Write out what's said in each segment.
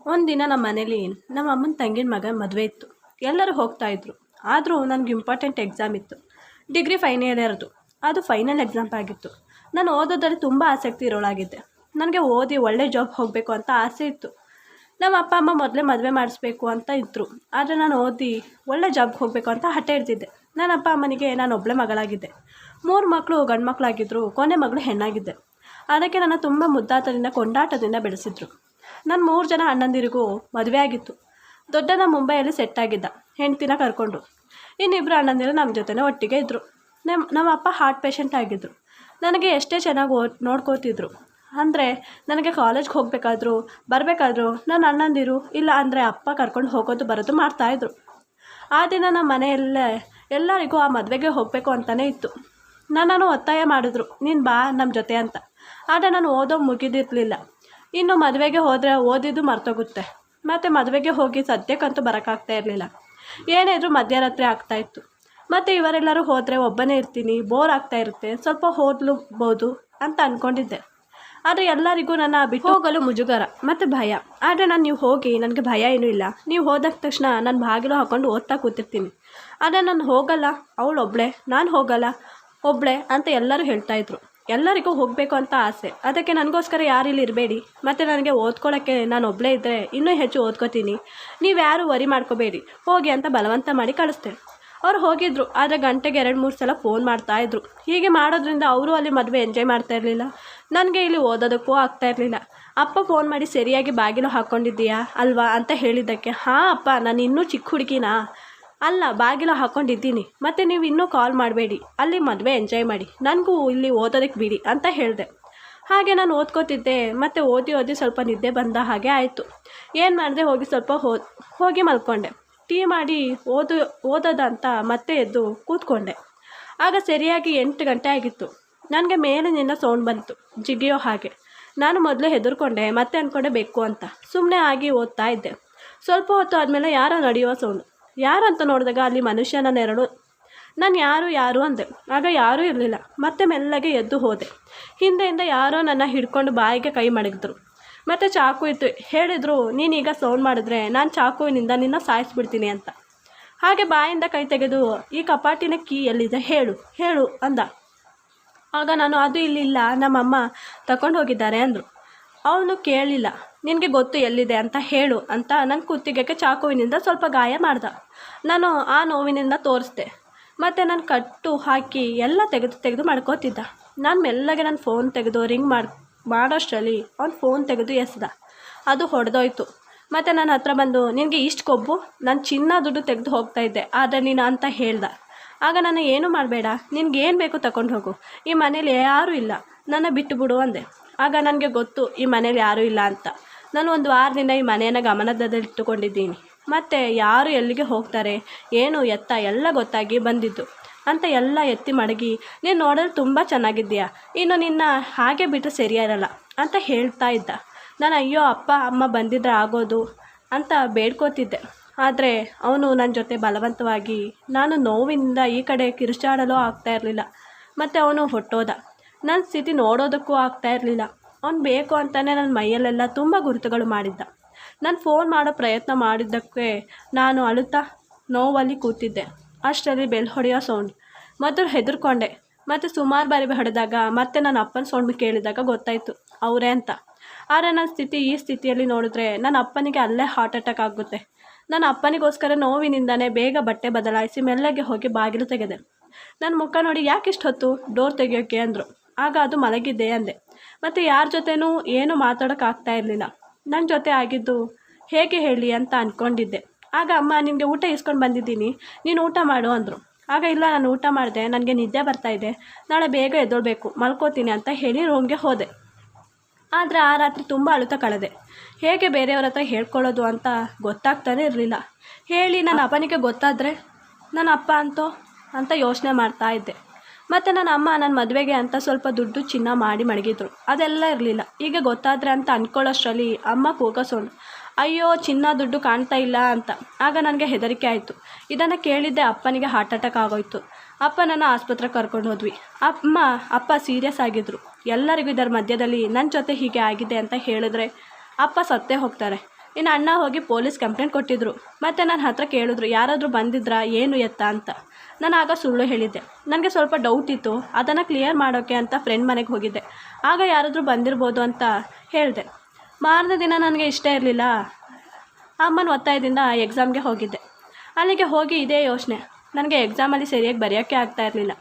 ಒಂದಿನ ನಮ್ಮ ಮನೇಲಿ ನಮ್ಮ ಅಮ್ಮನ ತಂಗಿನ ಮಗ ಮದುವೆ ಇತ್ತು. ಎಲ್ಲರೂ ಹೋಗ್ತಾಯಿದ್ರು. ಆದರೂ ನನಗೆ ಇಂಪಾರ್ಟೆಂಟ್ ಎಕ್ಸಾಮ್ ಇತ್ತು. ಡಿಗ್ರಿ ಫೈನಲ್ ಇರೋದು. ಅದು ಫೈನಲ್ ಎಕ್ಸಾಮ್ ಆಗಿತ್ತು. ನಾನು ಓದೋದ್ರಲ್ಲಿ ತುಂಬ ಆಸಕ್ತಿ ಇರೋಳಾಗಿದ್ದೆ. ನನಗೆ ಓದಿ ಒಳ್ಳೆ ಜಾಬ್ ಹೋಗಬೇಕು ಅಂತ ಆಸೆ ಇತ್ತು. ನಮ್ಮ ಅಪ್ಪ ಅಮ್ಮ ಮೊದಲೇ ಮದುವೆ ಮಾಡಿಸ್ಬೇಕು ಅಂತ ಇದ್ದರು. ಆದರೆ ನಾನು ಓದಿ ಒಳ್ಳೆ ಜಾಬ್ಗೆ ಹೋಗಬೇಕು ಅಂತ ಹಠ ಹಿಡ್ತಿದ್ದೆ. ನನ್ನ ಅಪ್ಪ ಅಮ್ಮನಿಗೆ ನಾನು ಒಬ್ಬಳೇ ಮಗಳಾಗಿದ್ದೆ. 3 ಮಕ್ಕಳು ಗಂಡು ಮಕ್ಕಳಾಗಿದ್ದರು. ಕೊನೆ ಮಗಳು ಹೆಣ್ಣಾಗಿದ್ದೆ. ಅದಕ್ಕೆ ನನ್ನ ತುಂಬ ಮುದ್ದಾಟದಿಂದ ಕೊಂಡಾಟದಿಂದ ಬೆಳೆಸಿದ್ರು. ನನ್ನ 3 ಜನ ಅಣ್ಣಂದಿರಿಗೂ ಮದುವೆ ಆಗಿತ್ತು. ದೊಡ್ಡನ ಮುಂಬೈಯಲ್ಲಿ ಸೆಟ್ ಆಗಿದ್ದ ಹೆಂಡ್ತಿನ ಕರ್ಕೊಂಡು. ಇನ್ನಿಬ್ಬರು ಅಣ್ಣಂದಿರು ನಮ್ಮ ಜೊತೆನೇ ಒಟ್ಟಿಗೆ ಇದ್ದರು. ನಮ್ಮ ಅಪ್ಪ ಹಾರ್ಟ್ ಪೇಷಂಟ್ ಆಗಿದ್ದರು. ನನಗೆ ಎಷ್ಟೇ ಚೆನ್ನಾಗಿ ನೋಡ್ಕೋತಿದ್ರು. ಅಂದರೆ ನನಗೆ ಕಾಲೇಜ್ಗೆ ಹೋಗಬೇಕಾದ್ರೂ ಬರಬೇಕಾದ್ರೂ ನನ್ನ ಅಣ್ಣಂದಿರು ಇಲ್ಲ ಅಂದರೆ ಅಪ್ಪ ಕರ್ಕೊಂಡು ಹೋಗೋದು ಬರೋದು ಮಾಡ್ತಾಯಿದ್ರು. ಆ ದಿನ ನಮ್ಮ ಮನೆಯಲ್ಲೇ ಎಲ್ಲರಿಗೂ ಆ ಮದುವೆಗೆ ಹೋಗಬೇಕು ಅಂತಲೇ ಇತ್ತು. ನನ್ನನ್ನು ಒತ್ತಾಯ ಮಾಡಿದ್ರು, ನೀನು ಬಾ ನಮ್ಮ ಜೊತೆ ಅಂತ. ಆದರೆ ನಾನು ಓದೋ ಮುಗಿದಿರಲಿಲ್ಲ. ಇನ್ನು ಮದುವೆಗೆ ಹೋದರೆ ಓದಿದ್ದು ಮರ್ತೋಗುತ್ತೆ. ಮತ್ತು ಮದುವೆಗೆ ಹೋಗಿ ಸದ್ಯಕ್ಕಂತೂ ಬರೋಕ್ಕಾಗ್ತಾ ಇರಲಿಲ್ಲ. ಏನಿದ್ರು ಮಧ್ಯರಾತ್ರಿ ಆಗ್ತಾಯಿತ್ತು. ಮತ್ತು ಇವರೆಲ್ಲರೂ ಹೋದರೆ ಒಬ್ಬನೇ ಇರ್ತೀನಿ, ಬೋರ್ ಆಗ್ತಾ ಇರುತ್ತೆ, ಸ್ವಲ್ಪ ಓದಲೂಬೋದು ಅಂತ ಅಂದ್ಕೊಂಡಿದ್ದೆ. ಆದರೆ ಎಲ್ಲರಿಗೂ ನನ್ನ ಬಿಟ್ಟು ಹೋಗಲು ಮುಜುಗರ ಮತ್ತು ಭಯ. ಆದರೆ ನೀವು ಹೋಗಿ, ನನಗೆ ಭಯ ಏನೂ ಇಲ್ಲ. ನೀವು ಹೋದ ತಕ್ಷಣ ನಾನು ಬಾಗಿಲು ಹಾಕ್ಕೊಂಡು ಓದ್ತಾ ಕೂತಿರ್ತೀನಿ. ಆದರೆ ನಾನು ಹೋಗಲ್ಲ, ಅವಳೊಬ್ಬಳೆ, ನಾನು ಹೋಗಲ್ಲ ಒಬ್ಬಳೆ ಅಂತ ಎಲ್ಲರೂ ಹೇಳ್ತಾಯಿದ್ರು. ಎಲ್ಲರಿಗೂ ಹೋಗಬೇಕು ಅಂತ ಆಸೆ. ಅದಕ್ಕೆ ನನಗೋಸ್ಕರ ಯಾರಿಲ್ಲಿ ಇರಬೇಡಿ. ಮತ್ತು ನನಗೆ ಓದ್ಕೊಳ್ಳೋಕ್ಕೆ ನಾನು ಒಬ್ಬಳೇ ಇದ್ದರೆ ಇನ್ನೂ ಹೆಚ್ಚು ಓದ್ಕೋತೀನಿ. ನೀವು ಯಾರು ವರಿ ಮಾಡ್ಕೋಬೇಡಿ, ಹೋಗಿ ಅಂತ ಬಲವಂತ ಮಾಡಿ ಕಳಿಸ್ದೆ. ಅವ್ರು ಹೋಗಿದ್ರು. ಆದರೆ ಗಂಟೆಗೆ 2-3 ಸಲ ಫೋನ್ ಮಾಡ್ತಾಯಿದ್ರು. ಹೀಗೆ ಮಾಡೋದ್ರಿಂದ ಅವರು ಅಲ್ಲಿ ಮದುವೆ ಎಂಜಾಯ್ ಮಾಡ್ತಾ ಇರಲಿಲ್ಲ. ನನಗೆ ಇಲ್ಲಿ ಓದೋದಕ್ಕೂ ಆಗ್ತಾ ಇರಲಿಲ್ಲ. ಅಪ್ಪ ಫೋನ್ ಮಾಡಿ ಸರಿಯಾಗಿ ಬಾಗಿಲು ಹಾಕ್ಕೊಂಡಿದ್ದೀಯಾ ಅಲ್ವಾ ಅಂತ ಹೇಳಿದ್ದಕ್ಕೆ, ಹಾಂ ಅಪ್ಪ, ನಾನು ಇನ್ನೂ ಚಿಕ್ಕ ಹುಡುಗಿನಾ? ಅಲ್ಲ, ಬಾಗಿಲು ಹಾಕ್ಕೊಂಡಿದ್ದೀನಿ. ಮತ್ತು ನೀವು ಇನ್ನೂ ಕಾಲ್ ಮಾಡಬೇಡಿ, ಅಲ್ಲಿ ಮದುವೆ ಎಂಜಾಯ್ ಮಾಡಿ, ನನಗೂ ಇಲ್ಲಿ ಓದೋದಕ್ಕೆ ಬಿಡಿ ಅಂತ ಹೇಳಿದೆ. ಹಾಗೆ ನಾನು ಓದ್ಕೋತಿದ್ದೆ. ಮತ್ತು ಓದಿ ಸ್ವಲ್ಪ ನಿದ್ದೆ ಬಂದ ಹಾಗೆ ಆಯಿತು. ಏನು ಮಾಡಿದೆ, ಸ್ವಲ್ಪ ಹೋಗಿ ಮಲ್ಕೊಂಡೆ. ಟೀ ಮಾಡಿ ಓದೋದಂತ ಮತ್ತೆ ಎದ್ದು ಕೂತ್ಕೊಂಡೆ. ಆಗ ಸರಿಯಾಗಿ 8 ಗಂಟೆ ಆಗಿತ್ತು. ನನಗೆ ಮೇಲಿನಿಂದ ಸೌಂಡ್ ಬಂತು, ಜಿಗಿಯೋ ಹಾಗೆ. ನಾನು ಮೊದಲು ಹೆದರ್ಕೊಂಡೆ. ಮತ್ತೆ ಅಂದ್ಕೊಂಡೆ ಬೇಕು ಅಂತ. ಸುಮ್ಮನೆ ಆಗಿ ಓದ್ತಾ ಇದ್ದೆ. ಸ್ವಲ್ಪ ಹೊತ್ತು ಆದಮೇಲೆ ಯಾರೋ ನಡೆಯುವ ಸೌಂಡು. ಯಾರು ಅಂತ ನೋಡಿದಾಗ ಅಲ್ಲಿ ಮನುಷ್ಯನ ನೆರಳು. ನಾನು ಯಾರು ಅಂದೆ. ಆಗ ಯಾರೂ ಇರಲಿಲ್ಲ. ಮತ್ತೆ ಮೆಲ್ಲಗೆ ಎದ್ದು ಹೋದೆ. ಹಿಂದೆಯಿಂದ ಯಾರೋ ನನ್ನ ಹಿಡ್ಕೊಂಡು ಬಾಯಿಗೆ ಕೈ ಮಡಗಿದ್ರು. ಮತ್ತು ಚಾಕು ಇತ್ತು. ಹೇಳಿದರು, ನೀನೀಗ ಸೌಂಡ್ ಮಾಡಿದ್ರೆ ನಾನು ಚಾಕುವಿನಿಂದ ನಿನ್ನ ಸಾಯಿಸ್ಬಿಡ್ತೀನಿ ಅಂತ. ಹಾಗೆ ಬಾಯಿಂದ ಕೈ ತೆಗೆದು, ಈ ಕಪಾಟಿನ ಕೀ ಎಲ್ಲಿದೆ ಹೇಳು ಅಂದ. ಆಗ ನಾನು, ಅದು ಇಲ್ಲಿಲ್ಲ, ನಮ್ಮಮ್ಮ ತಗೊಂಡು ಹೋಗಿದ್ದಾರೆ ಅಂದರು. ಅವನು ಕೇಳಿಲ್ಲ. ನಿನಗೆ ಗೊತ್ತು ಎಲ್ಲಿದೆ ಅಂತ ಹೇಳು ಅಂತ ನನ್ನ ಕುತ್ತಿಗೆಗೆ ಚಾಕುವಿನಿಂದ ಸ್ವಲ್ಪ ಗಾಯ ಮಾಡ್ದ. ನಾನು ಆ ನೋವಿನಿಂದ ತೋರಿಸ್ದೆ. ಮತ್ತು ನಾನು ಕಟ್ಟು ಹಾಕಿ ಎಲ್ಲ ತೆಗೆದು ಮಾಡ್ಕೋತಿದ್ದ. ನಾನು ಮೆಲ್ಲಗೆ ನನ್ನ ಫೋನ್ ತೆಗೆದು ರಿಂಗ್ ಮಾಡೋಷ್ಟರಲ್ಲಿ ಅವ್ನು ಫೋನ್ ತೆಗೆದು ಎಸ್ದ. ಅದು ಹೊಡೆದೋಯ್ತು. ಮತ್ತು ನನ್ನ ಹತ್ರ ಬಂದು, ನಿನಗೆ ಇಷ್ಟು ಕೊಬ್ಬು, ನಾನು ಚಿನ್ನ ದುಡ್ಡು ತೆಗೆದು ಹೋಗ್ತಾಯಿದ್ದೆ, ಆದರೆ ನೀನು ಅಂತ ಹೇಳ್ದ. ಆಗ ನಾನು, ಏನೂ ಮಾಡಬೇಡ, ನಿನಗೇನು ಬೇಕು ತಗೊಂಡು ಹೋಗು, ಈ ಮನೇಲಿ ಯಾರೂ ಇಲ್ಲ, ನನ್ನ ಬಿಟ್ಟು ಬಿಡು ಅಂದೆ. ಆಗ ನನಗೆ ಗೊತ್ತು ಈ ಮನೇಲಿ ಯಾರೂ ಇಲ್ಲ ಅಂತ. ನಾನು 1 ವಾರದಿಂದ ಈ ಮನೆಯನ್ನು ಗಮನದಲ್ಲಿಟ್ಟುಕೊಂಡಿದ್ದೀನಿ. ಮತ್ತು ಯಾರು ಎಲ್ಲಿಗೆ ಹೋಗ್ತಾರೆ, ಏನು ಎತ್ತ ಎಲ್ಲ ಗೊತ್ತಾಗಿ ಬಂದಿದ್ದು ಅಂತ ಎಲ್ಲ ಎತ್ತಿ ಮಡಗಿ, ನೀನು ನೋಡಲು ತುಂಬ ಚೆನ್ನಾಗಿದ್ದೀಯಾ, ಇನ್ನು ನಿನ್ನ ಹಾಗೆ ಬಿಟ್ಟರೆ ಸರಿಯಾರಲ್ಲ ಅಂತ ಹೇಳ್ತಾ ಇದ್ದ. ನಾನು, ಅಯ್ಯೋ ಅಪ್ಪ ಅಮ್ಮ ಬಂದಿದ್ರೆ ಆಗೋದು ಅಂತ ಬೇಡ್ಕೋತಿದ್ದೆ. ಆದರೆ ಅವನು ನನ್ನ ಜೊತೆ ಬಲವಂತವಾಗಿ, ನಾನು ನೋವಿನಿಂದ ಈ ಕಡೆ ಕಿರುಚಾಡಲು ಆಗ್ತಾ ಇರಲಿಲ್ಲ. ಮತ್ತು ಅವನು ಹೊಟ್ಟೋದ. ನನ್ನ ಸ್ಥಿತಿ ನೋಡೋದಕ್ಕೂ ಆಗ್ತಾ ಇರಲಿಲ್ಲ. ಅವ್ನು ಬೇಕು ಅಂತಲೇ ನನ್ನ ಮೈಯಲ್ಲೆಲ್ಲ ತುಂಬ ಗುರುತುಗಳು ಮಾಡಿದ್ದ. ನಾನು ಫೋನ್ ಮಾಡೋ ಪ್ರಯತ್ನ ಮಾಡಿದ್ದಕ್ಕೆ ನಾನು ಅಳುತ್ತಾ ನೋವಲ್ಲಿ ಕೂತಿದ್ದೆ. ಅಷ್ಟರಲ್ಲಿ ಬೆಲ್ ಹೊಡೆಯೋ ಸೌಂಡ್. ಮೊದಲು ಹೆದರ್ಕೊಂಡೆ. ಮತ್ತು ಸುಮಾರು ಬಾರಿ ಹೊಡೆದಾಗ ಮತ್ತೆ ನನ್ನ ಅಪ್ಪನ ಸೌಂಡ್ ಕೇಳಿದಾಗ ಗೊತ್ತಾಯಿತು ಅವರೇ ಅಂತ. ಆದರೆ ನನ್ನ ಈ ಸ್ಥಿತಿಯಲ್ಲಿ ನೋಡಿದ್ರೆ ನನ್ನ ಅಪ್ಪನಿಗೆ ಅಲ್ಲೇ ಹಾರ್ಟ್ ಅಟ್ಯಾಕ್ ಆಗುತ್ತೆ. ನನ್ನ ಅಪ್ಪನಿಗೋಸ್ಕರ ನೋವಿನಿಂದನೇ ಬೇಗ ಬಟ್ಟೆ ಬದಲಾಯಿಸಿ ಮೆಲ್ಲಗೆ ಹೋಗಿ ಬಾಗಿಲು ತೆಗೆದೆ. ನನ್ನ ಮುಖ ನೋಡಿ, ಯಾಕಿಷ್ಟು ಹೊತ್ತು ಡೋರ್ ತೆಗೆಯೋಕ್ಕೆ ಅಂದರು. ಆಗ ಅದು ಮಲಗಿದ್ದೆ ಅಂದೆ. ಮತ್ತು ಯಾರ ಜೊತೆನೂ ಏನೂ ಮಾತಾಡೋಕ್ಕಾಗ್ತಾ ಇರಲಿಲ್ಲ. ನನ್ನ ಜೊತೆ ಆಗಿದ್ದು ಹೇಗೆ ಹೇಳಿ ಅಂತ ಅಂದ್ಕೊಂಡಿದ್ದೆ. ಆಗ ಅಮ್ಮ, ನಿನಗೆ ಊಟ ಇಸ್ಕೊಂಡು ಬಂದಿದ್ದೀನಿ, ನೀನು ಊಟ ಮಾಡು ಅಂದರು. ಆಗ ಇಲ್ಲ, ನಾನು ಊಟ ಮಾಡಿದೆ, ನನಗೆ ನಿದ್ದೆ ಬರ್ತಾಯಿದೆ, ನಾಳೆ ಬೇಗ ಎದ್ದೇಳಬೇಕು, ಮಲ್ಕೋತೀನಿ ಅಂತ ಹೇಳಿ ರೂಮ್ಗೆ ಹೋದೆ. ಆದರೆ ಆ ರಾತ್ರಿ ತುಂಬ ಅಳುತ್ತಾ ಕಳೆದೆ. ಹೇಗೆ ಬೇರೆಯವ್ರ ಹತ್ರ ಹೇಳ್ಕೊಳ್ಳೋದು ಅಂತ ಗೊತ್ತಾಗ್ತಾನೆ ಇರಲಿಲ್ಲ. ಹೇಳಿ ನನ್ನ ಅಪ್ಪನಿಗೆ ಗೊತ್ತಾದರೆ ನನ್ನ ಅಪ್ಪ ಅಂತ ಯೋಚನೆ ಮಾಡ್ತಾ ಇದ್ದೆ. ಮತ್ತು ನನ್ನ ಅಮ್ಮ ನನ್ನ ಮದುವೆಗೆ ಅಂತ ಸ್ವಲ್ಪ ದುಡ್ಡು ಚಿನ್ನ ಮಾಡಿ ಮಡಗಿದ್ರು. ಅದೆಲ್ಲ ಇರಲಿಲ್ಲ. ಈಗ ಗೊತ್ತಾದರೆ ಅಂತ ಅಂದ್ಕೊಳ್ಳೋಷ್ಟರಲ್ಲಿ ಅಮ್ಮ ಕೂಗೋಸೋಣ, ಅಯ್ಯೋ ಚಿನ್ನ ದುಡ್ಡು ಕಾಣ್ತಾ ಇಲ್ಲ ಅಂತ. ಆಗ ನನಗೆ ಹೆದರಿಕೆ ಆಯಿತು. ಇದನ್ನು ಕೇಳಿದ್ದೆ ಅಪ್ಪನಿಗೆ ಹಾರ್ಟ್ ಅಟ್ಯಾಕ್ ಆಗೋಯ್ತು. ಅಪ್ಪನನ್ನು ಆಸ್ಪತ್ರೆಗೆ ಕರ್ಕೊಂಡು ಹೋದ್ವಿ. ಅಪ್ಪ ಸೀರಿಯಸ್ ಆಗಿದ್ದರು. ಎಲ್ಲರಿಗೂ ಇದರ ಮಧ್ಯದಲ್ಲಿ ನನ್ನ ಜೊತೆ ಹೀಗೆ ಆಗಿದೆ ಅಂತ ಹೇಳಿದ್ರೆ ಅಪ್ಪ ಸತ್ತೇ ಹೋಗ್ತಾರೆ. ಇನ್ನು ಅಣ್ಣ ಹೋಗಿ ಪೊಲೀಸ್ ಕಂಪ್ಲೇಂಟ್ ಕೊಟ್ಟಿದ್ರು. ಮತ್ತು ನನ್ನ ಹತ್ರ ಕೇಳಿದ್ರು, ಯಾರಾದರೂ ಬಂದಿದ್ರಾ, ಏನು ಎತ್ತ ಅಂತ. ನಾನು ಆಗ ಸುಳ್ಳು ಹೇಳಿದ್ದೆ. ನನಗೆ ಸ್ವಲ್ಪ ಡೌಟ್ ಇತ್ತು, ಅದನ್ನು ಕ್ಲಿಯರ್ ಮಾಡೋಕ್ಕೆ ಅಂತ ಫ್ರೆಂಡ್ ಮನೆಗೆ ಹೋಗಿದ್ದೆ. ಆಗ ಯಾರಾದರೂ ಬಂದಿರ್ಬೋದು ಅಂತ ಹೇಳಿದೆ. ಮಾರನೇ ದಿನ ನನಗೆ ಇಷ್ಟ ಇರಲಿಲ್ಲ, ಅಮ್ಮನ ಒತ್ತಾಯದಿಂದ ಎಕ್ಸಾಮ್ಗೆ ಹೋಗಿದ್ದೆ. ಅಲ್ಲಿಗೆ ಹೋಗಿ ಇದೇ ಯೋಚನೆ, ನನಗೆ ಎಕ್ಸಾಮಲ್ಲಿ ಸರಿಯಾಗಿ ಬರೆಯೋಕ್ಕೆ ಆಗ್ತಾಯಿರಲಿಲ್ಲ.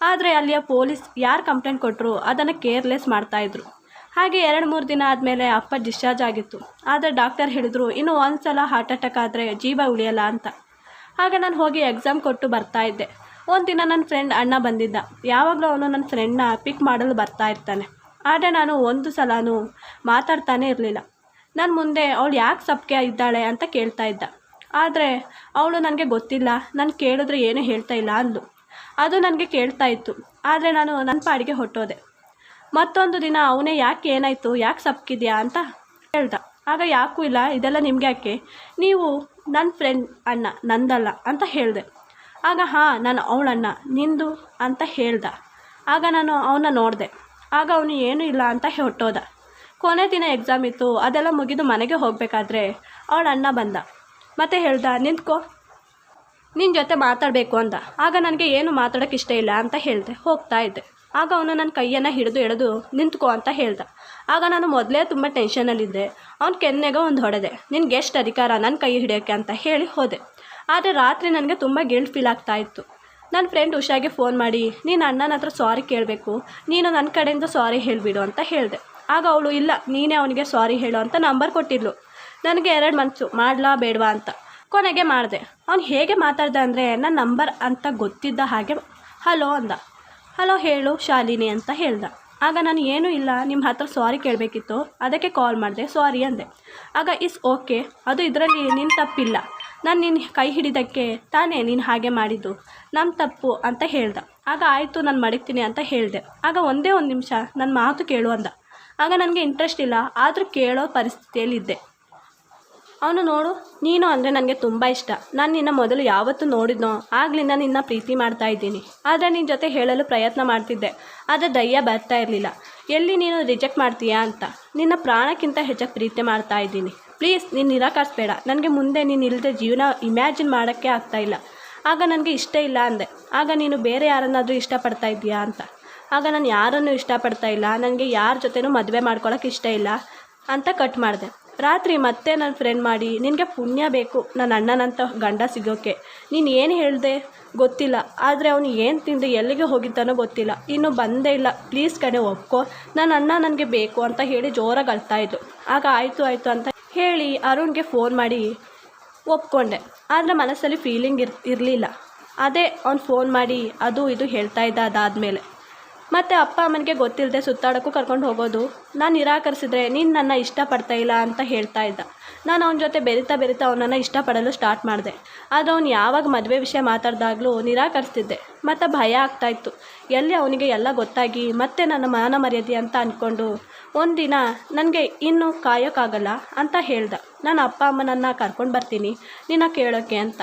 ಆದರೆ ಅಲ್ಲಿಯ ಪೊಲೀಸ್ ಯಾರು ಕಂಪ್ಲೇಂಟ್ ಕೊಟ್ಟರು ಅದನ್ನು ಕೇರ್ಲೆಸ್ ಮಾಡ್ತಾಯಿದ್ರು. ಹಾಗೆ 2-3 ದಿನ ಆದಮೇಲೆ ಅಪ್ಪ ಡಿಸ್ಚಾರ್ಜ್ ಆಗಿತ್ತು. ಆದರೆ ಡಾಕ್ಟರ್ ಹೇಳಿದರು, ಇನ್ನೂ ಒಂದು ಸಲ ಹಾರ್ಟ್ ಅಟ್ಯಾಕ್ ಆದರೆ ಜೀವ ಉಳಿಯಲ್ಲ ಅಂತ. ಆಗ ನಾನು ಹೋಗಿ ಎಕ್ಸಾಮ್ ಕೊಟ್ಟು ಬರ್ತಾಯಿದ್ದೆ. ಒಂದು ದಿನ ನನ್ನ ಫ್ರೆಂಡ್ ಅಣ್ಣ ಬಂದಿದ್ದ. ಯಾವಾಗಲೂ ಅವನು ನನ್ನ ಫ್ರೆಂಡ್ನ ಪಿಕ್ ಮಾಡಲು ಬರ್ತಾ ಇರ್ತಾನೆ. ಆದರೆ ನಾನು ಒಂದು ಸಲನೂ ಮಾತಾಡ್ತಾನೆ ಇರಲಿಲ್ಲ. ನನ್ನ ಮುಂದೆ ಅವಳು ಯಾಕೆ ಸಪ್ಕೆ ಇದ್ದಾಳೆ ಅಂತ ಕೇಳ್ತಾ ಇದ್ದ. ಆದರೆ ಅವಳು ನನಗೆ ಗೊತ್ತಿಲ್ಲ, ನಾನು ಕೇಳಿದ್ರೆ ಏನೂ ಹೇಳ್ತಾ ಇಲ್ಲ ಅಂದು. ಅದು ನನಗೆ ಕೇಳ್ತಾ ಇತ್ತು. ಆದರೆ ನಾನು ನನ್ನ ಪಾಡಿಗೆ ಹೊಟ್ಟೋದೆ. ಮತ್ತೊಂದು ದಿನ ಅವನೇ ಯಾಕೆ ಏನಾಯಿತು, ಯಾಕೆ ಸಪ್ಕಿದ್ಯಾ ಅಂತ ಹೇಳ್ದ. ಆಗ ಯಾಕೂ ಇಲ್ಲ, ಇದೆಲ್ಲ ನಿಮಗೆ ಯಾಕೆ, ನೀವು ನನ್ನ ಫ್ರೆಂಡ್ ಅಣ್ಣ, ನಂದಲ್ಲ ಅಂತ ಹೇಳಿದೆ. ಆಗ ಹಾಂ, ನಾನು ಅವಳಣ್ಣ, ನಿಂದು ಅಂತ ಹೇಳ್ದ. ಆಗ ನಾನು ಅವನ್ನ ನೋಡಿದೆ. ಆಗ ಅವನು ಏನೂ ಇಲ್ಲ ಅಂತ ಹೊಟ್ಟೋದ. ಕೊನೆ ದಿನ ಎಕ್ಸಾಮ್ ಇತ್ತು. ಅದೆಲ್ಲ ಮುಗಿದು ಮನೆಗೆ ಹೋಗಬೇಕಾದ್ರೆ ಅವಳ ಅಣ್ಣ ಬಂದ. ಮತ್ತೆ ಹೇಳ್ದ, ನಿಂತ್ಕೋ, ನಿನ್ನ ಜೊತೆ ಮಾತಾಡಬೇಕು ಅಂದ. ಆಗ ನನಗೆ ಏನು ಮಾತಾಡೋಕ್ಕೆ ಇಷ್ಟ ಇಲ್ಲ ಅಂತ ಹೇಳಿದೆ. ಹೋಗ್ತಾ ಇದ್ದೆ. ಆಗ ಅವನು ನನ್ನ ಕೈಯನ್ನು ಹಿಡಿದು ಎಳೆದು ನಿಂತ್ಕೋ ಅಂತ ಹೇಳ್ದ. ಆಗ ನಾನು ಮೊದಲೇ ತುಂಬ ಟೆನ್ಷನಲ್ಲಿದ್ದೆ. ಅವ್ನು ಕೆನ್ನೆಗೆ ಒಂದು ಹೊಡೆದೆ. ನಿನ್ಗೆ ಎಷ್ಟು ಅಧಿಕಾರ ನನ್ನ ಕೈ ಹಿಡಿಯೋಕ್ಕೆ ಅಂತ ಹೇಳಿ ಹೋದೆ. ಆದರೆ ರಾತ್ರಿ ನನಗೆ ತುಂಬ ಗಿಲ್ಟ್ ಫೀಲ್ ಆಗ್ತಾಯಿತ್ತು. ನನ್ನ ಫ್ರೆಂಡ್ ಉಷಾಗೆ ಫೋನ್ ಮಾಡಿ, ನೀನು ಅಣ್ಣನ ಹತ್ರ ಸಾರಿ ಕೇಳಬೇಕು, ನೀನು ನನ್ನ ಕಡೆಯಿಂದ ಸಾರಿ ಹೇಳಿಬಿಡು ಅಂತ ಹೇಳಿದೆ. ಆಗ ಅವಳು, ಇಲ್ಲ ನೀನೇ ಅವನಿಗೆ ಸಾರಿ ಹೇಳು ಅಂತ ನಂಬರ್ ಕೊಟ್ಟಿದ್ಲು. ನನಗೆ 2 ಮನಸ್ಸು, ಮಾಡಲಾ ಬೇಡವಾ ಅಂತ. ಕೊನೆಗೆ ಮಾಡಿದೆ. ಅವ್ನು ಹೇಗೆ ಮಾತಾಡ್ದ ಅಂದರೆ, ನನ್ನ ನಂಬರ್ ಅಂತ ಗೊತ್ತಿದ್ದ ಹಾಗೆ ಹಲೋ ಅಂದ. ಹಲೋ ಹೇಳು ಶಾಲಿನಿ ಅಂತ ಹೇಳ್ದ. ಆಗ ನಾನು ಏನೂ ಇಲ್ಲ, ನಿಮ್ಮ ಹತ್ರ ಸಾರಿ ಕೇಳಬೇಕಿತ್ತು, ಅದಕ್ಕೆ ಕಾಲ್ ಮಾಡಿದೆ, ಸಾರಿ ಅಂದೆ. ಆಗ ಇಸ್ ಓಕೆ, ಅದು ಇದರಲ್ಲಿ ನಿನ್ನ ತಪ್ಪಿಲ್ಲ, ನಾನು ನಿನ್ನ ಕೈ ಹಿಡಿದಕ್ಕೆ ತಾನೇ ನೀನು ಹಾಗೆ ಮಾಡಿದ್ದು, ನಮ್ಮ ತಪ್ಪು ಅಂತ ಹೇಳ್ದ. ಆಗ ಆಯಿತು, ನಾನು ಮಡಗ್ತೀನಿ ಅಂತ ಹೇಳಿದೆ. ಆಗ ಒಂದೇ ಒಂದು ನಿಮಿಷ ನನ್ನ ಮಾತು ಕೇಳು ಅಂದ. ಆಗ ನನಗೆ ಇಂಟ್ರೆಸ್ಟ್ ಇಲ್ಲ, ಆದರೂ ಕೇಳೋ ಪರಿಸ್ಥಿತಿಯಲ್ಲಿದ್ದೆ. ಅವನು, ನೋಡು, ನೀನು ಅಂದರೆ ನನಗೆ ತುಂಬ ಇಷ್ಟ, ನಾನು ನಿನ್ನ ಮೊದಲು ಯಾವತ್ತೂ ನೋಡಿದ್ನೋ ಆಗ್ಲಿಂದ ನಿನ್ನ ಪ್ರೀತಿ ಮಾಡ್ತಾ ಇದ್ದೀನಿ. ಆದರೆ ನಿನ್ನ ಜೊತೆ ಹೇಳಲು ಪ್ರಯತ್ನ ಮಾಡ್ತಿದ್ದೆ, ಆದರೆ ಧೈರ್ಯ ಬರ್ತಾ ಇರಲಿಲ್ಲ. ಎಲ್ಲಿ ನೀನು ರಿಜೆಕ್ಟ್ ಮಾಡ್ತೀಯಾ ಅಂತ. ನಿನ್ನ ಪ್ರಾಣಕ್ಕಿಂತ ಹೆಚ್ಚಾಗಿ ಪ್ರೀತಿ ಮಾಡ್ತಾ ಇದ್ದೀನಿ. ಪ್ಲೀಸ್ ನೀನು ನಿರಾಕರಿಸ್ಬೇಡ. ನನಗೆ ಮುಂದೆ ನೀನು ಇಲ್ಲದೆ ಜೀವನ ಇಮ್ಯಾಜಿನ್ ಮಾಡೋಕ್ಕೆ ಆಗ್ತಾಯಿಲ್ಲ. ಆಗ ನನಗೆ ಇಷ್ಟ ಇಲ್ಲ ಅಂದೆ. ಆಗ ನೀನು ಬೇರೆ ಯಾರನ್ನಾದರೂ ಇಷ್ಟಪಡ್ತಾ ಇದೆಯಾ ಅಂತ. ಆಗ ನಾನು ಯಾರನ್ನೂ ಇಷ್ಟಪಡ್ತಾ ಇಲ್ಲ, ನನಗೆ ಯಾರ ಜೊತೆನೂ ಮದುವೆ ಮಾಡ್ಕೊಳ್ಳೋಕೆ ಇಷ್ಟ ಇಲ್ಲ ಅಂತ ಕಟ್ ಮಾಡಿದೆ. ರಾತ್ರಿ ಮತ್ತೆ ನನ್ನ ಫ್ರೆಂಡ್ ಮಾಡಿ, ನಿನಗೆ ಪುಣ್ಯ ಬೇಕು ನನ್ನ ಅಣ್ಣನಂತ ಗಂಡ ಸಿಗೋಕ್ಕೆ, ನೀನು ಏನು ಹೇಳಿದೆ ಗೊತ್ತಿಲ್ಲ, ಆದರೆ ಅವನು ಏನು ತಿಂದು ಎಲ್ಲಿಗೆ ಹೋಗಿದ್ದಾನೋ ಗೊತ್ತಿಲ್ಲ, ಇನ್ನೂ ಬಂದೇ ಇಲ್ಲ, ಪ್ಲೀಸ್ ಕಡೆ ಒಪ್ಕೋ, ನನ್ನ ಅಣ್ಣ ನನಗೆ ಬೇಕು ಅಂತ ಹೇಳಿ ಜೋರಾಗಿ ಅಳ್ತಾಯಿದ್ದು. ಆಗ ಆಯಿತು ಅಂತ ಹೇಳಿ ಅರುಣ್ಗೆ ಫೋನ್ ಮಾಡಿ ಒಪ್ಕೊಂಡೆ. ಆದರೆ ಮನಸ್ಸಲ್ಲಿ ಫೀಲಿಂಗ್ ಇರಲಿಲ್ಲ. ಅದೇ ಅವ್ನು ಫೋನ್ ಮಾಡಿ ಅದು ಇದು ಹೇಳ್ತಾ ಇದ್ದ. ಅದಾದಮೇಲೆ ಮತ್ತು ಅಪ್ಪ ಅಮ್ಮನಿಗೆ ಗೊತ್ತಿಲ್ಲದೆ ಸುತ್ತಾಡೋಕ್ಕೂ ಕರ್ಕೊಂಡು ಹೋಗೋದು. ನಾನು ನಿರಾಕರಿಸಿದ್ರೆ ನೀನು ನನ್ನ ಇಷ್ಟಪಡ್ತಾ ಇಲ್ಲ ಅಂತ ಹೇಳ್ತಾ ಇದ್ದ. ನಾನು ಅವನ ಜೊತೆ ಬೆರಿತಾ ಅವನನ್ನು ಇಷ್ಟಪಡಲು ಸ್ಟಾರ್ಟ್ ಮಾಡಿದೆ. ಆದರೆ ಅವನು ಯಾವಾಗ ಮದುವೆ ವಿಷಯ ಮಾತಾಡಿದಾಗಲೂ ನಿರಾಕರಿಸ್ತಿದ್ದೆ. ಮತ್ತು ಭಯ ಆಗ್ತಾಯಿತ್ತು, ಎಲ್ಲಿ ಅವನಿಗೆ ಎಲ್ಲ ಗೊತ್ತಾಗಿ ಮತ್ತೆ ನನ್ನ ಮಾನ ಮರ್ಯಾದೆ ಅಂತ ಅಂದ್ಕೊಂಡು ಒಂದಿನ ನನಗೆ ಇನ್ನೂ ಕಾಯೋಕ್ಕಾಗಲ್ಲ ಅಂತ ಹೇಳ್ದ. ನಾನು ಅಪ್ಪ ಅಮ್ಮನನ್ನು ಕರ್ಕೊಂಡು ಬರ್ತೀನಿ ನಿನ್ನ ಕೇಳೋಕ್ಕೆ ಅಂತ.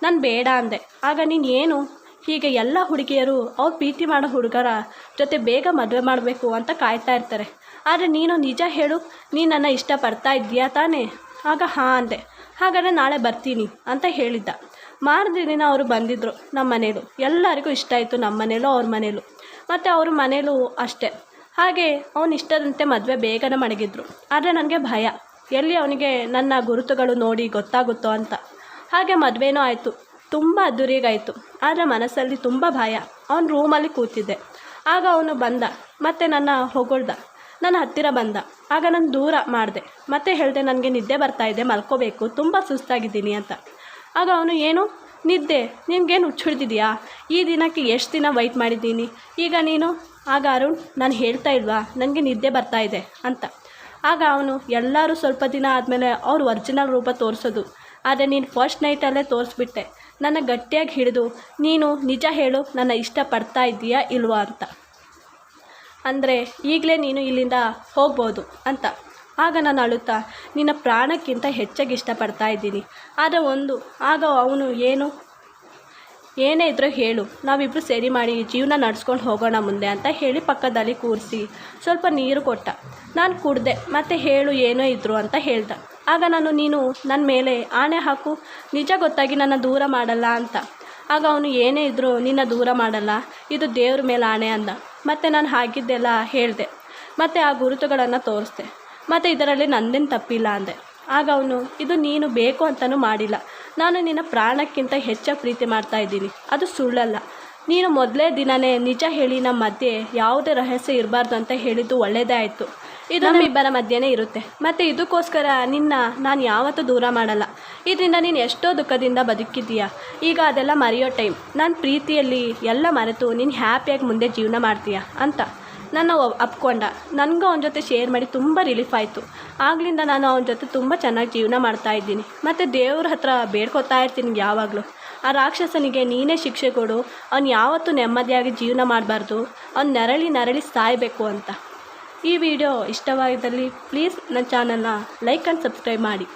ನಾನು ಬೇಡ ಅಂದೆ. ಆಗ ನೀನು ಏನು ಹೀಗೆ ಎಲ್ಲ ಹುಡುಗಿಯರು ಅವ್ರು ಪ್ರೀತಿ ಮಾಡೋ ಹುಡುಗರ ಜೊತೆ ಬೇಗ ಮದುವೆ ಮಾಡಬೇಕು ಅಂತ ಕಾಯ್ತಾ ಇರ್ತಾರೆ, ಆದರೆ ನೀನು ನಿಜ ಹೇಳು, ನೀನು ನನ್ನ ಇಷ್ಟಪಡ್ತಾ ಇದ್ದೀಯಾ ತಾನೇ. ಆಗ ಹಾಂ ಅಂದೆ. ಹಾಗಾದರೆ ನಾಳೆ ಬರ್ತೀನಿ ಅಂತ ಹೇಳಿದ್ದ. ಮಾರನೇ ದಿನ ಅವರು ಬಂದಿದ್ದರು ನಮ್ಮ ಮನೇಲೂ. ಎಲ್ಲರಿಗೂ ಇಷ್ಟ ಆಯಿತು, ನಮ್ಮ ಮನೇಲೂ ಅವ್ರ ಮನೇಲೂ, ಮತ್ತು ಅವ್ರ ಮನೇಲೂ ಅಷ್ಟೇ. ಹಾಗೆ ಅವನು ಇಷ್ಟದಂತೆ ಮದುವೆ ಬೇಗನೆ ಮಡಗಿದ್ರು. ಆದರೆ ನನಗೆ ಭಯ, ಎಲ್ಲಿ ಅವನಿಗೆ ನನ್ನ ಗುರುತುಗಳು ನೋಡಿ ಗೊತ್ತಾಗುತ್ತೋ ಅಂತ. ಹಾಗೆ ಮದುವೆನೂ ಆಯಿತು, ತುಂಬ ಅದ್ದೂರಿಯಾಗಾಯಿತು. ಆದರೆ ಮನಸ್ಸಲ್ಲಿ ತುಂಬ ಭಯ. ಅವನ ರೂಮಲ್ಲಿ ಕೂತಿದ್ದೆ. ಆಗ ಅವನು ಬಂದ, ಮತ್ತು ನನ್ನ ಹೊಗಳ್ದ, ನನ್ನ ಹತ್ತಿರ ಬಂದ. ಆಗ ನಾನು ದೂರ ಮಾಡಿದೆ. ಮತ್ತೆ ಹೇಳಿದೆ, ನನಗೆ ನಿದ್ದೆ ಬರ್ತಾಯಿದೆ, ಮಲ್ಕೋಬೇಕು, ತುಂಬ ಸುಸ್ತಾಗಿದ್ದೀನಿ ಅಂತ. ಆಗ ಅವನು, ಏನು ನಿದ್ದೆ, ನಿನಗೇನು ಹುಚ್ಚಿಡ್ದಿದೆಯಾ, ಈ ದಿನಕ್ಕೆ ಎಷ್ಟು ದಿನ ವೆಯ್ಟ್ ಮಾಡಿದ್ದೀನಿ ಈಗ ನೀನು. ಆಗ ಅರುಣ್, ನಾನು ಹೇಳ್ತಾ ಇಲ್ವಾ ನನಗೆ ನಿದ್ದೆ ಬರ್ತಾಯಿದೆ ಅಂತ. ಆಗ ಅವನು, ಎಲ್ಲರೂ ಸ್ವಲ್ಪ ದಿನ ಆದಮೇಲೆ ಅವ್ರು ಒರಿಜಿನಲ್ ರೂಪ ತೋರಿಸೋದು, ಆದರೆ ನೀನು ಫಸ್ಟ್ ನೈಟಲ್ಲೇ ತೋರಿಸ್ಬಿಟ್ಟೆ. ನನ್ನ ಗಟ್ಟಿಯಾಗಿ ಹಿಡಿದು, ನೀನು ನಿಜ ಹೇಳು, ನನ್ನ ಇಷ್ಟಪಡ್ತಾ ಇದ್ದೀಯಾ ಇಲ್ವಾ ಅಂತ. ಅಂದರೆ ಈಗಲೇ ನೀನು ಇಲ್ಲಿಂದ ಹೋಗ್ಬೋದು ಅಂತ. ಆಗ ನಾನು ಅಳುತ್ತಾ, ನಿನ್ನ ಪ್ರಾಣಕ್ಕಿಂತ ಹೆಚ್ಚಾಗಿ ಇಷ್ಟಪಡ್ತಾ ಇದ್ದೀನಿ. ಆದರೆ ಆಗ ಅವನು, ಏನೇ ಇದ್ರೂ ಹೇಳು, ನಾವಿಬ್ಬರು ಸೇರಿ ಮಾಡಿ ಜೀವನ ನಡೆಸ್ಕೊಂಡು ಹೋಗೋಣ ಮುಂದೆ ಅಂತ ಹೇಳಿ ಪಕ್ಕದಲ್ಲಿ ಕೂರಿಸಿ ಸ್ವಲ್ಪ ನೀರು ಕೊಟ್ಟ. ನಾನು ಕುಡಿದೆ. ಮತ್ತು ಹೇಳು ಏನೋ ಇದ್ರು ಅಂತ ಹೇಳ್ದ. ಆಗ ನೀನು ನನ್ನ ಮೇಲೆ ಆಣೆ ಹಾಕು, ನಿಜ ಗೊತ್ತಾಗಿ ನನ್ನ ದೂರ ಮಾಡಲ್ಲ ಅಂತ. ಆಗ ಅವನು ಏನೇ ಇದ್ದರೂ ನಿನ್ನ ದೂರ ಮಾಡಲ್ಲ, ಇದು ದೇವ್ರ ಮೇಲೆ ಆಣೆ ಅಂದ. ಮತ್ತು ನಾನು ಹಾಗಿದ್ದೆಲ್ಲ ಹೇಳಿದೆ, ಮತ್ತು ಆ ಗುರುತುಗಳನ್ನು ತೋರಿಸ್ದೆ, ಮತ್ತು ಇದರಲ್ಲಿ ನಂದೇನು ತಪ್ಪಿಲ್ಲ ಅಂದೆ. ಆಗ ಅವನು, ಇದು ನೀನು ಬೇಕು ಅಂತಲೂ ಮಾಡಿಲ್ಲ, ನಾನು ನಿನ್ನ ಪ್ರಾಣಕ್ಕಿಂತ ಹೆಚ್ಚಾಗಿ ಪ್ರೀತಿ ಮಾಡ್ತಾಯಿದ್ದೀನಿ, ಅದು ಸುಳ್ಳಲ್ಲ. ನೀನು ಮೊದಲೇ ದಿನವೇ ನಿಜ ಹೇಳಿ ನಮ್ಮ ಮಧ್ಯೆ ಯಾವುದೇ ರಹಸ್ಯ ಇರಬಾರ್ದು ಅಂತ ಹೇಳಿದ್ದು ಒಳ್ಳೆಯದೇ ಆಯಿತು. ಇದು ನಮ್ಮಿಬ್ಬರ ಮಧ್ಯೆನೇ ಇರುತ್ತೆ, ಮತ್ತು ಇದಕ್ಕೋಸ್ಕರ ನಾನು ಯಾವತ್ತೂ ದೂರ ಮಾಡಲ್ಲ. ಇದರಿಂದ ನೀನು ಎಷ್ಟೋ ದುಃಖದಿಂದ ಬದುಕಿದ್ದೀಯಾ, ಈಗ ಅದೆಲ್ಲ ಮರೆಯೋ ಟೈಮ್. ನಾನು ಪ್ರೀತಿಯಲ್ಲಿ ಎಲ್ಲ ಮರೆತು ನೀನು ಹ್ಯಾಪಿಯಾಗಿ ಮುಂದೆ ಜೀವನ ಮಾಡ್ತೀಯ ಅಂತ ನನ್ನ ಒಪ್ಕೊಂಡ. ನನಗೂ ಅವನ ಜೊತೆ ಶೇರ್ ಮಾಡಿ ತುಂಬ ರಿಲೀಫ್ ಆಯಿತು. ಆಗ್ಲಿಂದ ನಾನು ಅವನ ಜೊತೆ ತುಂಬ ಚೆನ್ನಾಗಿ ಜೀವನ ಮಾಡ್ತಾಯಿದ್ದೀನಿ, ಮತ್ತು ದೇವ್ರ ಹತ್ರ ಬೇಡ್ಕೊತಾ ಇರ್ತೀನಿ ಯಾವಾಗಲೂ, ಆ ರಾಕ್ಷಸನಿಗೆ ನೀನೇ ಶಿಕ್ಷೆ ಕೊಡು, ಅವ್ನು ಯಾವತ್ತೂ ನೆಮ್ಮದಿಯಾಗಿ ಜೀವನ ಮಾಡಬಾರ್ದು, ಅವ್ನು ನರಳಿ ಸಾಯಬೇಕು ಅಂತ. ಈ ವಿಡಿಯೋ ಇಷ್ಟವಾಗಿದ್ದಲ್ಲಿ ಪ್ಲೀಸ್ ನನ್ನ ಚಾನಲ್ನ ಲೈಕ್ ಆ್ಯಂಡ್ ಸಬ್ಸ್ಕ್ರೈಬ್ ಮಾಡಿ.